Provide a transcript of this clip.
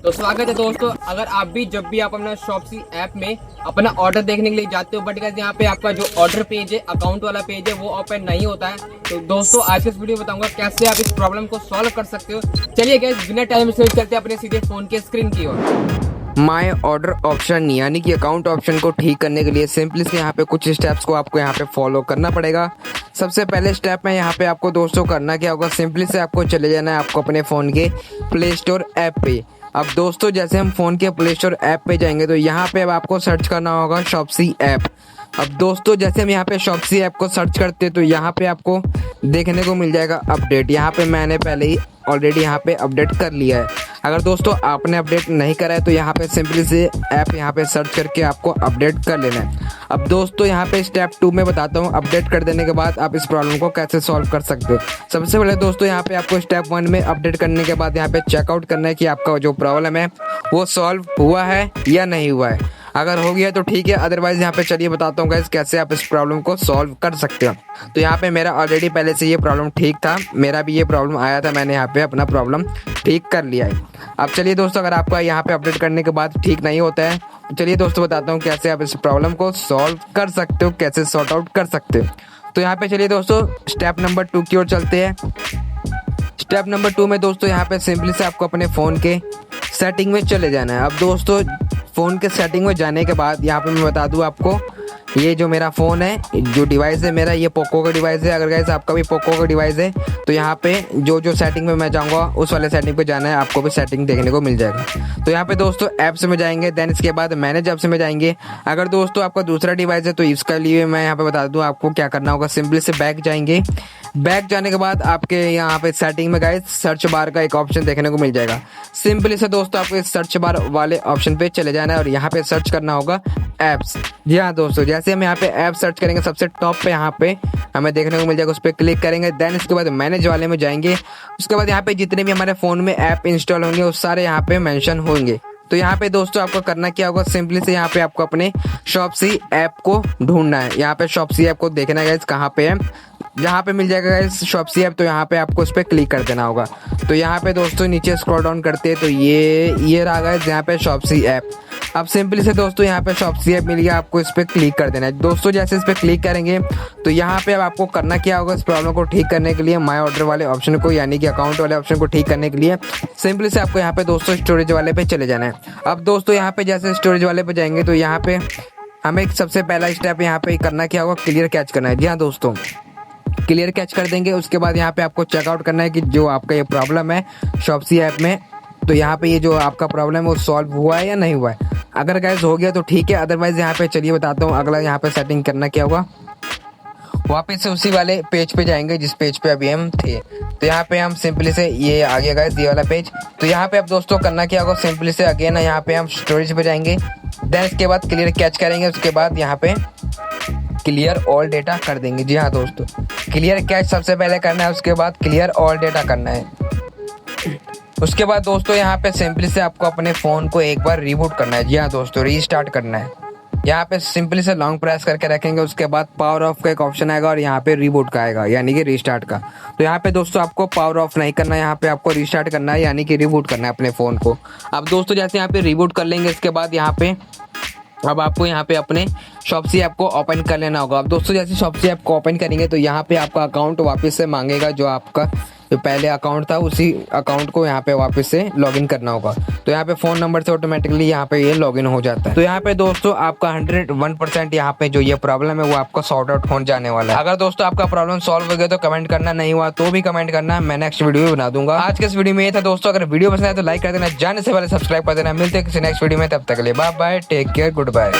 तो स्वागत है दोस्तों। अगर आप भी जब भी आप अपना शॉप्सी ऐप में अपना ऑर्डर देखने के लिए जाते हो, बट गाइस यहाँ पे आपका जो ऑर्डर पेज है, अकाउंट वाला पेज है, वो ओपन नहीं होता है। तो दोस्तों आज के इस वीडियो में बताऊंगा कैसे आप इस प्रॉब्लम को सॉल्व कर सकते हो। चलिए गाइस बिना टाइम से चलते अपने सीधे फोन के स्क्रीन की ओर। माय ऑर्डर ऑप्शन यानी कि अकाउंट ऑप्शन को ठीक करने के लिए सिंपली से यहाँ पे कुछ स्टेप्स को आपको यहाँ पे फॉलो करना पड़ेगा। सबसे पहले स्टेप में यहाँ पे आपको दोस्तों करना क्या होगा, सिंपली से आपको चले जाना है आपको अपने फ़ोन के प्ले स्टोर ऐप पे। अब दोस्तों जैसे हम फ़ोन के प्ले स्टोर ऐप पे जाएंगे तो यहाँ पे अब आपको सर्च करना होगा शॉप्सी ऐप। अब दोस्तों जैसे हम यहाँ पे शॉप्सी ऐप को सर्च करते हैं तो यहाँ पे आपको देखने को मिल जाएगा अपडेट। यहाँ पे मैंने पहले ही ऑलरेडी यहाँ पे अपडेट कर लिया है। अगर दोस्तों आपने अपडेट नहीं करा है तो यहाँ पे सिंपली से ऐप यहाँ पे सर्च करके आपको अपडेट कर लेना है। अब दोस्तों यहाँ पे स्टेप 2 में बताता हूँ अपडेट कर देने के बाद आप इस प्रॉब्लम को कैसे सॉल्व कर सकते हो। सबसे पहले दोस्तों यहाँ पे आपको स्टेप 1 में अपडेट करने के बाद यहाँ पे चेकआउट करना है कि आपका जो प्रॉब्लम है वो सॉल्व हुआ है या नहीं हुआ है। अगर हो गया तो ठीक है, अदरवाइज यहाँ पे चलिए बताता हूँ गाइस कैसे आप इस प्रॉब्लम को सॉल्व कर सकते हो। तो यहाँ पे मेरा ऑलरेडी पहले से ये प्रॉब्लम ठीक था, मेरा भी ये प्रॉब्लम आया था, मैंने यहाँ पे अपना प्रॉब्लम ठीक कर लिया है। अब चलिए दोस्तों अगर आपका यहाँ पे अपडेट करने के बाद ठीक नहीं होता है तो चलिए दोस्तों बताता हूँ कैसे आप इस प्रॉब्लम को सॉल्व कर सकते हो, कैसे सॉर्ट आउट कर सकते हो। तो यहाँ पे चलिए दोस्तों स्टेप नंबर 2 की ओर चलते हैं। स्टेप नंबर 2 में दोस्तों यहाँ पे सिंपली से आपको अपने फ़ोन के सेटिंग में चले जाना है। अब दोस्तों फ़ोन के सेटिंग में जाने के बाद यहाँ पे मैं बता दूँ आपको, ये जो मेरा फ़ोन है, जो डिवाइस है मेरा, ये पोको का डिवाइस है। अगर गाइस आपका भी पोको का डिवाइस है तो यहाँ पे जो सेटिंग में मैं जाऊँगा उस वाले सेटिंग पे जाना है, आपको भी सेटिंग देखने को मिल जाएगा। तो यहाँ पे दोस्तों ऐप्स में जाएंगे, देन इसके बाद मैनेज ऐप्स में जाएंगे। अगर दोस्तों आपका दूसरा डिवाइस है तो इसके लिए मैं यहाँ पे बता दूँ आपको क्या करना होगा। सिंपली से बैक जाएंगे, बैक जाने के बाद आपके यहाँ पे सेटिंग में गाइस सर्च बार का एक ऑप्शन देखने को मिल जाएगा। सिंपली से दोस्तों आपको इस सर्च बार वाले ऑप्शन पे चले जाना है और यहाँ पे सर्च करना होगा ऐप्स। जी हाँ दोस्तों, जैसे हम यहाँ पे ऐप सर्च करेंगे सबसे टॉप पे यहाँ पे हमें देखने को मिल जाएगा, उस पर क्लिक करेंगे। देन इसके बाद मैनेज वाले में जाएंगे। उसके बाद यहाँ पे जितने भी हमारे फ़ोन में ऐप इंस्टॉल होंगे वो सारे यहाँ पे मेंशन होंगे। तो यहाँ पे दोस्तों आपको करना क्या होगा, सिंपली से यहाँ पे आपको अपने शॉप्सी ऐप को ढूंढना है। यहाँ पे शॉप्सी ऐप को देखना है गाइस कहाँ पे है, जहाँ पे मिल जाएगा गाइस शॉप्सी ऐप, तो यहाँ पे आपको उस पर क्लिक कर देना होगा। तो यहाँ पे दोस्तों नीचे स्क्रॉल डाउन करते हैं तो ये रहा गाइस यहाँ पे शॉप्सी ऐप। अब सिंपली से दोस्तों यहाँ पे शॉप्सी ऐप मिल गया, आपको इस पर क्लिक कर देना है। दोस्तों जैसे इस पर क्लिक करेंगे तो यहाँ पे अब आपको करना क्या होगा, इस प्रॉब्लम को ठीक करने के लिए माय ऑर्डर वाले ऑप्शन को यानी कि अकाउंट वाले ऑप्शन को ठीक करने के लिए सिंपली से आपको यहाँ पे दोस्तों स्टोरेज वाले पे चले जाना है। अब दोस्तों यहाँ पे जैसे स्टोरेज वाले पे जाएंगे तो यहाँ पे हमें सबसे पहला स्टेप यहाँ पे करना क्या होगा, क्लियर कैच करना है। जी हाँ दोस्तों, क्लियर कैच कर देंगे। उसके बाद यहाँ पे आपको चेकआउट करना है कि जो आपका ये प्रॉब्लम है शॉप्सी ऐप में, तो यहाँ पे ये जो आपका प्रॉब्लम है वो सॉल्व हुआ है या नहीं हुआ है। अगर गाइस हो गया तो ठीक है, अदरवाइज यहाँ पे चलिए बताता हूँ अगला यहाँ पे सेटिंग करना क्या होगा। वापस से उसी वाले पेज पे जाएंगे जिस पेज पे अभी हम थे। तो यहाँ पे हम सिंपली से ये आ गया गाइस ये वाला पेज। तो यहाँ पे अब दोस्तों करना क्या होगा, सिंपली से अगेन यहाँ पे हम स्टोरेज पे जाएंगे। देन इसके बाद क्लियर कैच करेंगे, उसके बाद यहाँ पे क्लियर ऑल डेटा कर देंगे। जी हाँ दोस्तों, क्लियर कैच सबसे पहले करना है, उसके बाद क्लियर ऑल डेटा करना है। उसके बाद दोस्तों यहाँ पे सिंपली से आपको अपने फ़ोन को एक बार रीबूट करना है। जी हाँ दोस्तों, रीस्टार्ट करना है। यहाँ पे सिंपली से लॉन्ग प्रेस करके रखेंगे, उसके बाद पावर ऑफ का एक ऑप्शन आएगा और यहाँ पे रीबूट का आएगा यानी कि रीस्टार्ट का। तो यहाँ पे दोस्तों आपको पावर ऑफ नहीं करना है, यहाँ पे आपको रीस्टार्ट करना है यानी कि रीबूट करना है अपने फ़ोन को। अब दोस्तों जैसे यहाँ पे रीबूट कर लेंगे इसके बाद यहाँ पे अब आपको यहाँ पे अपने शॉप्सी ऐप को ओपन कर लेना होगा। अब दोस्तों जैसे शॉप्सी ऐप को ओपन करेंगे तो यहाँ पे आपका अकाउंट वापस से मांगेगा, जो आपका जो पहले अकाउंट था उसी अकाउंट को यहाँ पे वापस से लॉगिन करना होगा। तो यहाँ पे फ़ोन नंबर से ऑटोमेटिकली यहाँ पे ये लॉगिन हो जाता है। तो यहाँ पे दोस्तों आपका 101% यहाँ पे जो ये प्रॉब्लम है वो आपका सॉर्ट आउट होने जाने वाला है। अगर दोस्तों आपका प्रॉब्लम सॉल्व हो गया तो कमेंट करना, नहीं हुआ तो भी कमेंट करना, मैं नेक्स्ट वीडियो में बना दूंगा। आज के इस वीडियो में ये था दोस्तों, अगर वीडियो पसंद आए तो लाइक कर देना, जाने से पहले सब्सक्राइब कर देना। मिलते हैं किसी नेक्स्ट वीडियो में, तब तक के लिए bye bye, take care, good bye.